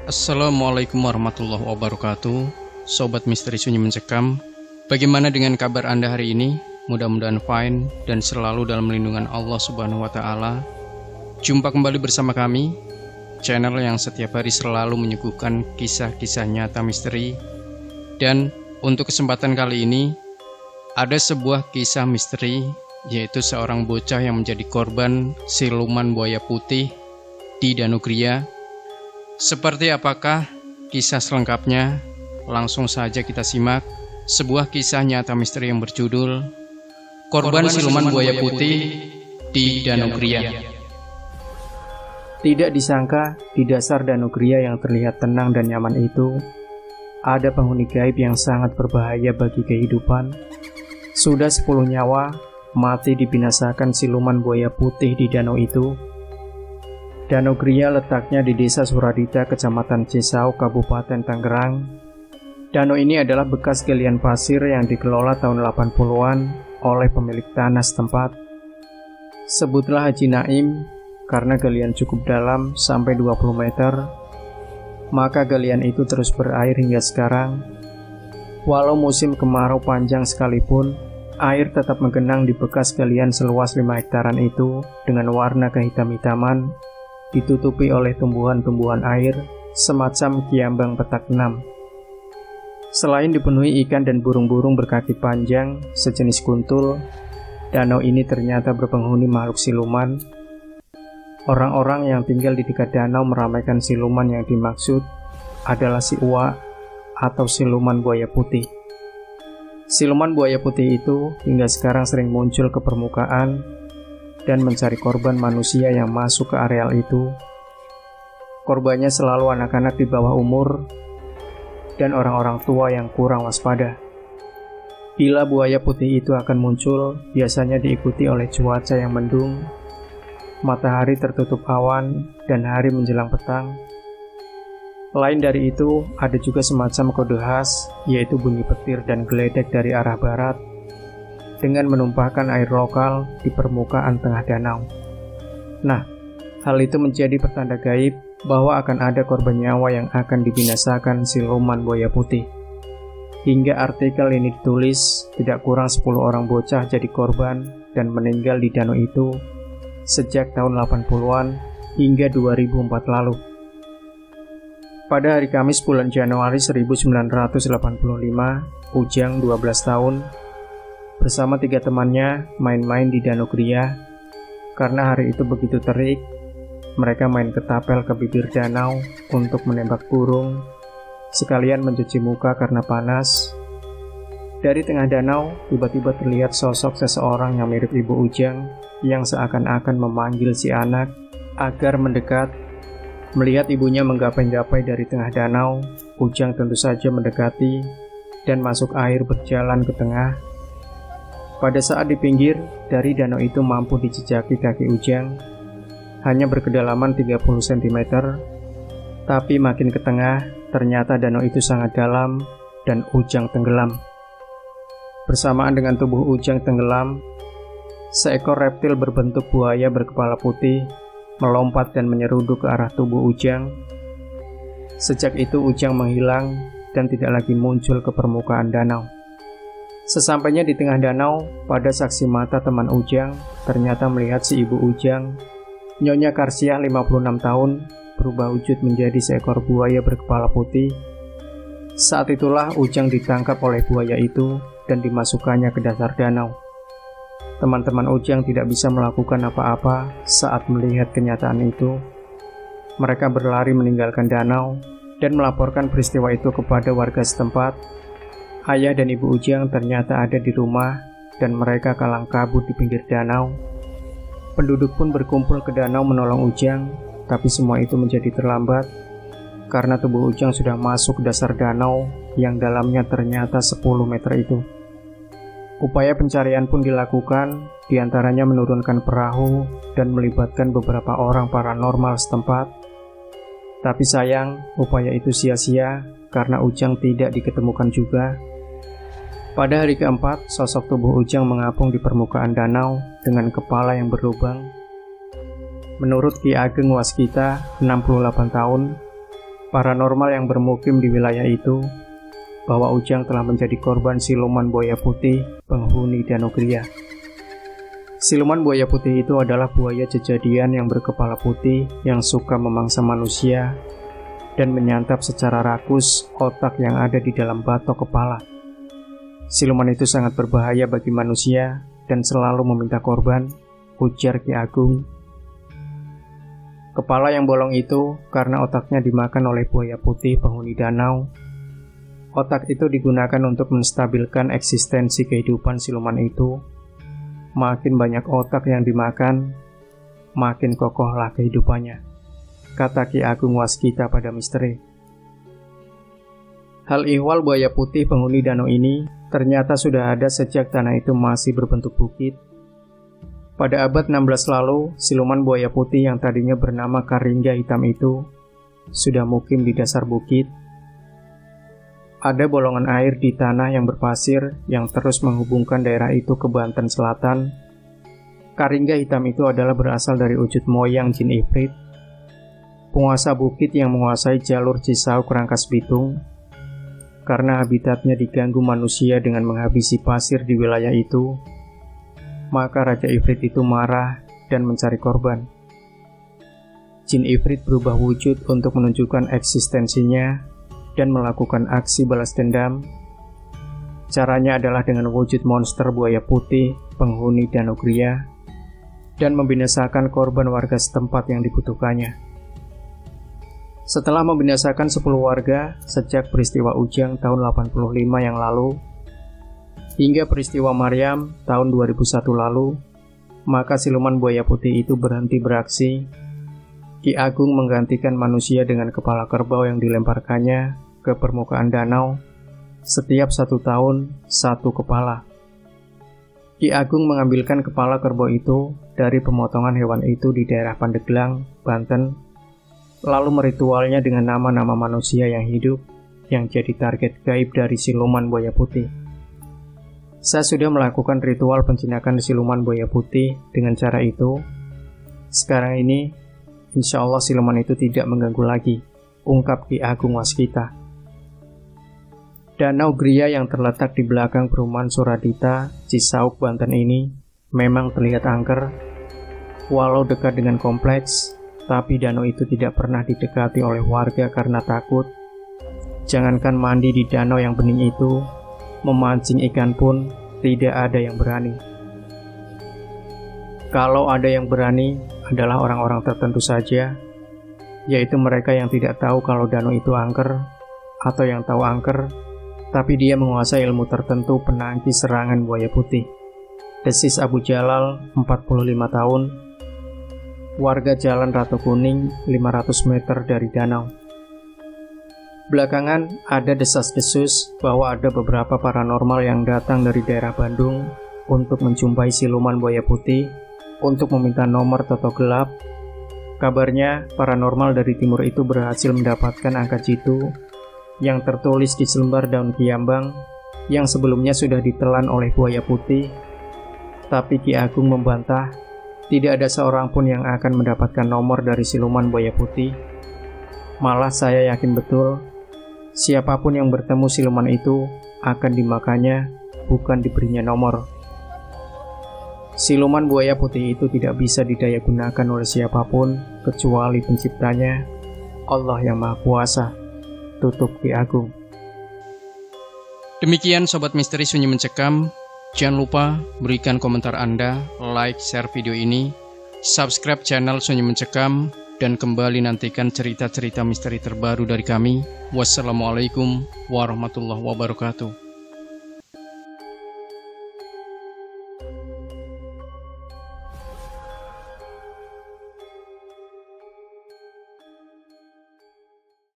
Assalamualaikum warahmatullahi wabarakatuh. Sobat Misteri Sunyi Mencekam, bagaimana dengan kabar Anda hari ini? Mudah-mudahan fine dan selalu dalam lindungan Allah Subhanahu wa Ta'ala. Jumpa kembali bersama kami, channel yang setiap hari selalu menyuguhkan kisah-kisah nyata misteri. Dan untuk kesempatan kali ini, ada sebuah kisah misteri, yaitu seorang bocah yang menjadi korban siluman buaya putih di Danau Gria. Seperti apakah kisah selengkapnya? Langsung saja kita simak sebuah kisah nyata misteri yang berjudul Korban Siluman Buaya Putih di Danau Gria. Tidak disangka, di dasar Danau Gria yang terlihat tenang dan nyaman itu, ada penghuni gaib yang sangat berbahaya bagi kehidupan. Sudah 10 nyawa mati dibinasakan siluman buaya putih di danau itu. Danau Gria letaknya di Desa Suradita, Kecamatan Cisau, Kabupaten Tangerang. Danau ini adalah bekas galian pasir yang dikelola tahun 80-an oleh pemilik tanah setempat. Sebutlah Haji Naim karena galian cukup dalam sampai 20 meter, maka galian itu terus berair hingga sekarang. Walau musim kemarau panjang sekalipun, air tetap menggenang di bekas galian seluas 5 hektaran itu dengan warna kehitam-hitaman, ditutupi oleh tumbuhan-tumbuhan air semacam kiambang petak 6. Selain dipenuhi ikan dan burung-burung berkaki panjang sejenis kuntul, danau ini ternyata berpenghuni makhluk siluman. Orang-orang yang tinggal di dekat danau meramaikan siluman yang dimaksud adalah si Uwa atau siluman buaya putih. Siluman buaya putih itu hingga sekarang sering muncul ke permukaan dan mencari korban manusia yang masuk ke areal itu. Korbannya selalu anak-anak di bawah umur dan orang-orang tua yang kurang waspada. Bila buaya putih itu akan muncul, biasanya diikuti oleh cuaca yang mendung, matahari tertutup awan, dan hari menjelang petang. Lain dari itu, ada juga semacam kode khas, yaitu bunyi petir dan geledek dari arah barat, dengan menumpahkan air lokal di permukaan tengah danau. Nah, hal itu menjadi pertanda gaib bahwa akan ada korban nyawa yang akan dibinasakan siluman buaya putih. Hingga artikel ini ditulis, tidak kurang 10 orang bocah jadi korban dan meninggal di danau itu sejak tahun 80-an hingga 2004 lalu. Pada hari Kamis bulan Januari 1985, Ujang 12 tahun bersama 3 temannya main-main di Danau Gria. Karena hari itu begitu terik, mereka main ketapel ke bibir danau untuk menembak burung, sekalian mencuci muka karena panas. Dari tengah danau, tiba-tiba terlihat sosok seseorang yang mirip ibu Ujang yang seakan-akan memanggil si anak agar mendekat. Melihat ibunya menggapai-gapai dari tengah danau, Ujang tentu saja mendekati dan masuk air berjalan ke tengah. Pada saat di pinggir, dari danau itu mampu dijejaki kaki Ujang, hanya berkedalaman 30 cm, tapi makin ke tengah, ternyata danau itu sangat dalam dan Ujang tenggelam. Bersamaan dengan tubuh Ujang tenggelam, seekor reptil berbentuk buaya berkepala putih melompat dan menyeruduk ke arah tubuh Ujang. Sejak itu Ujang menghilang dan tidak lagi muncul ke permukaan danau. Sesampainya di tengah danau, pada saksi mata teman Ujang ternyata melihat si ibu Ujang, Nyonya Karsiah 56 tahun, berubah wujud menjadi seekor buaya berkepala putih. Saat itulah Ujang ditangkap oleh buaya itu dan dimasukkannya ke dasar danau. Teman-teman Ujang tidak bisa melakukan apa-apa saat melihat kenyataan itu. Mereka berlari meninggalkan danau dan melaporkan peristiwa itu kepada warga setempat. Ayah dan ibu Ujang ternyata ada di rumah dan mereka kalang kabut di pinggir danau. Penduduk pun berkumpul ke danau menolong Ujang, tapi semua itu menjadi terlambat karena tubuh Ujang sudah masuk ke dasar danau yang dalamnya ternyata 10 meter itu. Upaya pencarian pun dilakukan, diantaranya menurunkan perahu dan melibatkan beberapa orang paranormal setempat. Tapi sayang, upaya itu sia-sia karena Ujang tidak diketemukan juga. Pada hari keempat, sosok tubuh Ujang mengapung di permukaan danau dengan kepala yang berlubang. Menurut Ki Ageng Waskita, 68 tahun, paranormal yang bermukim di wilayah itu bahwa Ujang telah menjadi korban siluman buaya putih penghuni Danau Gria. Siluman buaya putih itu adalah buaya jejadian yang berkepala putih yang suka memangsa manusia dan menyantap secara rakus otak yang ada di dalam batok kepala. Siluman itu sangat berbahaya bagi manusia dan selalu meminta korban, ujar Ki Agung. Kepala yang bolong itu karena otaknya dimakan oleh buaya putih penghuni danau. Otak itu digunakan untuk menstabilkan eksistensi kehidupan siluman itu. Makin banyak otak yang dimakan, makin kokohlah kehidupannya, kata Ki Agung Waskita pada misteri. Hal ihwal buaya putih penghuni danau ini ternyata sudah ada sejak tanah itu masih berbentuk bukit. Pada abad 16 lalu, siluman buaya putih yang tadinya bernama Karingga hitam itu sudah mukim di dasar bukit. Ada bolongan air di tanah yang berpasir yang terus menghubungkan daerah itu ke Banten Selatan. Karingga hitam itu adalah berasal dari wujud moyang jin ifrit, penguasa bukit yang menguasai jalur Cisauk Rangkas Bitung. Karena habitatnya diganggu manusia dengan menghabisi pasir di wilayah itu, maka Raja Ifrit itu marah dan mencari korban. Jin Ifrit berubah wujud untuk menunjukkan eksistensinya dan melakukan aksi balas dendam. Caranya adalah dengan wujud monster buaya putih penghuni Danau Gria dan membinasakan korban warga setempat yang dibutuhkannya. Setelah membinasakan 10 warga sejak peristiwa Ujang tahun 85 yang lalu hingga peristiwa Maryam tahun 2001 lalu, maka siluman buaya putih itu berhenti beraksi. Ki Agung menggantikan manusia dengan kepala kerbau yang dilemparkannya ke permukaan danau. Setiap 1 tahun, 1 kepala. Ki Agung mengambilkan kepala kerbau itu dari pemotongan hewan itu di daerah Pandeglang, Banten, lalu meritualnya dengan nama-nama manusia yang hidup yang jadi target gaib dari siluman buaya putih. Saya sudah melakukan ritual penjinakan siluman buaya putih dengan cara itu. Sekarang ini, insya Allah siluman itu tidak mengganggu lagi, ungkap Ki Agung Waskita. Danau Gria yang terletak di belakang perumahan Suradita, Cisauk, Banten ini memang terlihat angker. Walau dekat dengan kompleks, tapi danau itu tidak pernah didekati oleh warga karena takut. Jangankan mandi di danau yang bening itu, memancing ikan pun tidak ada yang berani. Kalau ada yang berani adalah orang-orang tertentu saja, yaitu mereka yang tidak tahu kalau danau itu angker, atau yang tahu angker, tapi dia menguasai ilmu tertentu penangkis serangan buaya putih. Desis Abu Jalal, 45 tahun, warga Jalan Ratu Kuning, 500 meter dari danau. Belakangan ada desas-desus bahwa ada beberapa paranormal yang datang dari daerah Bandung untuk menjumpai siluman buaya putih untuk meminta nomor toto gelap. Kabarnya paranormal dari timur itu berhasil mendapatkan angka jitu yang tertulis di selembar daun kiambang yang sebelumnya sudah ditelan oleh buaya putih. Tapi Ki Agung membantah tidak ada seorang pun yang akan mendapatkan nomor dari siluman buaya putih. Malah saya yakin betul siapapun yang bertemu siluman itu akan dimakannya, bukan diberinya nomor. Siluman buaya putih itu tidak bisa didaya gunakan oleh siapapun kecuali penciptanya, Allah yang Maha Kuasa, tutup Ki Agung. Demikian Sobat Misteri Sunyi Mencekam. Jangan lupa berikan komentar Anda, like, share video ini, subscribe channel Sunyi Mencekam, dan kembali nantikan cerita-cerita misteri terbaru dari kami. Wassalamualaikum warahmatullahi wabarakatuh.